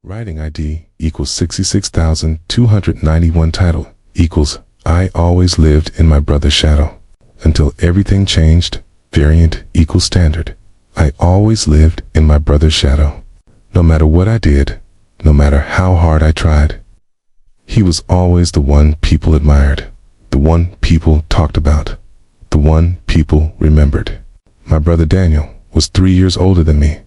Writing ID equals 66,291. Title equals I always lived in my brother's shadow until everything changed. Variant equals standard. I always lived in my brother's shadow. No matter what I did, no matter how hard I tried, he was always the one people admired, the one people talked about, the one people remembered. My brother Daniel was 3 years older than me.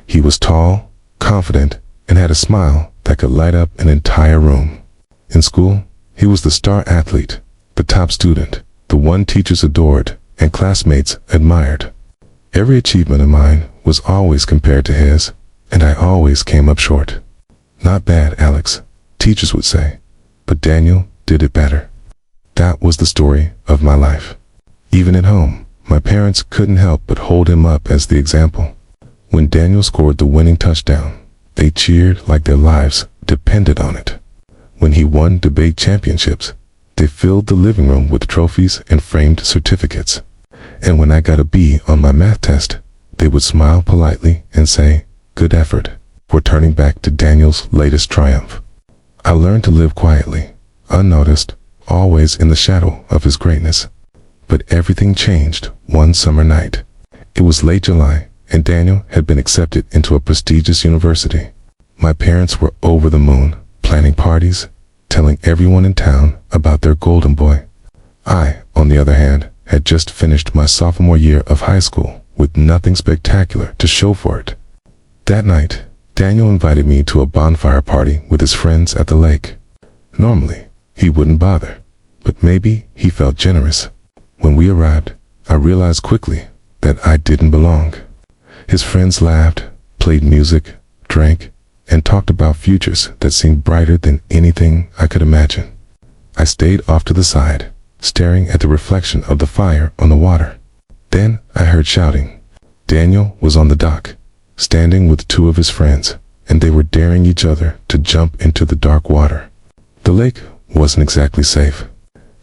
He was tall, confident, and had a smile that could light up an entire room. In school, he was the star athlete, the top student, the one teachers adored and classmates admired. Every achievement of mine was always compared to his, and I always came up short. Not bad, Alex, teachers would say, but Daniel did it better. That was the story of my life. Even at home, my parents couldn't help but hold him up as the example. When Daniel scored the winning touchdown, they cheered like their lives depended on it. When he won debate championships, they filled the living room with trophies and framed certificates. And when I got a B on my math test, they would smile politely and say, "Good effort," for turning back to Daniel's latest triumph. I learned to live quietly, unnoticed, always in the shadow of his greatness. But everything changed one summer night. It was late July, and Daniel had been accepted into a prestigious university. My parents were over the moon, planning parties, telling everyone in town about their golden boy. I, on the other hand, had just finished my sophomore year of high school with nothing spectacular to show for it. That night, Daniel invited me to a bonfire party with his friends at the lake. Normally, he wouldn't bother, but maybe he felt generous. When we arrived, I realized quickly that I didn't belong. His friends laughed, played music, drank, and talked about futures that seemed brighter than anything I could imagine. I stayed off to the side, staring at the reflection of the fire on the water. Then I heard shouting. Daniel was on the dock, standing with two of his friends, and they were daring each other to jump into the dark water. The lake wasn't exactly safe.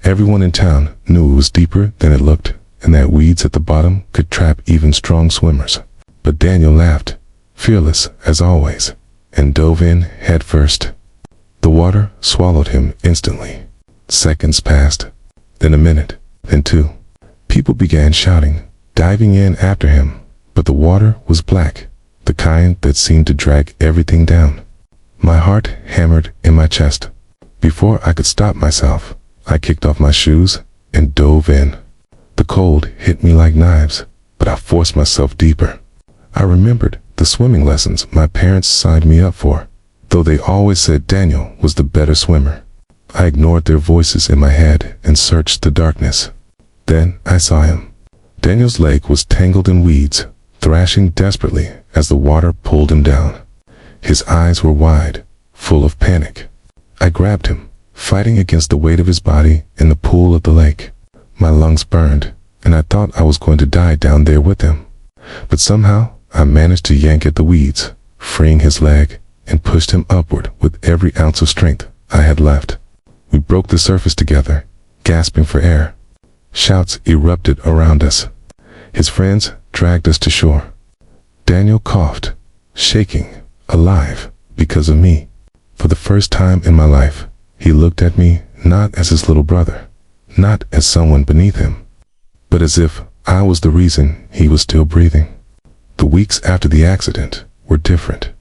Everyone in town knew it was deeper than it looked, and that weeds at the bottom could trap even strong swimmers. But Daniel laughed, fearless as always, and dove in head first. The water swallowed him instantly. Seconds passed, then a minute, then two. People began shouting, diving in after him, but the water was black, the kind that seemed to drag everything down. My heart hammered in my chest. Before I could stop myself, I kicked off my shoes and dove in. The cold hit me like knives, but I forced myself deeper. I remembered the swimming lessons my parents signed me up for, though they always said Daniel was the better swimmer. I ignored their voices in my head and searched the darkness. Then I saw him. Daniel's leg was tangled in weeds, thrashing desperately as the water pulled him down. His eyes were wide, full of panic. I grabbed him, fighting against the weight of his body in the pool of the lake. My lungs burned, and I thought I was going to die down there with him. But somehow, I managed to yank at the weeds, freeing his leg, and pushed him upward with every ounce of strength I had left. We broke the surface together, gasping for air. Shouts erupted around us. His friends dragged us to shore. Daniel coughed, shaking, alive, because of me. For the first time in my life, he looked at me not as his little brother, not as someone beneath him, but as if I was the reason he was still breathing. The weeks after the accident were different.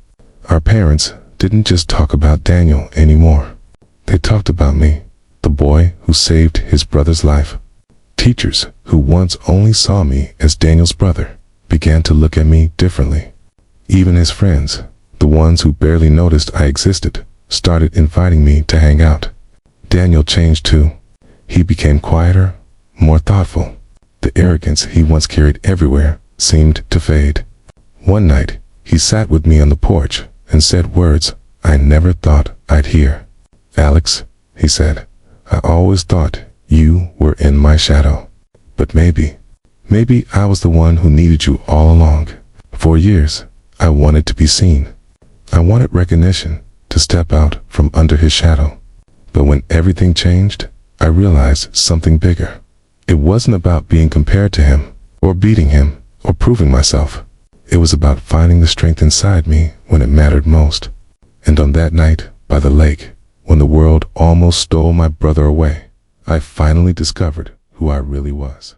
Our parents didn't just talk about Daniel anymore. They talked about me, the boy who saved his brother's life. Teachers who once only saw me as Daniel's brother began to look at me differently. Even his friends, the ones who barely noticed I existed, started inviting me to hang out. Daniel changed too. He became quieter, more thoughtful. The arrogance he once carried everywhere seemed to fade. One night, he sat with me on the porch and said words I never thought I'd hear. "Alex," he said, "I always thought you were in my shadow. But maybe I was the one who needed you all along. For years, I wanted to be seen. I wanted recognition, to step out from under his shadow. But when everything changed, I realized something bigger. It wasn't about being compared to him, or beating him, or proving myself. It was about finding the strength inside me when it mattered most. And on that night, by the lake, when the world almost stole my brother away, I finally discovered who I really was.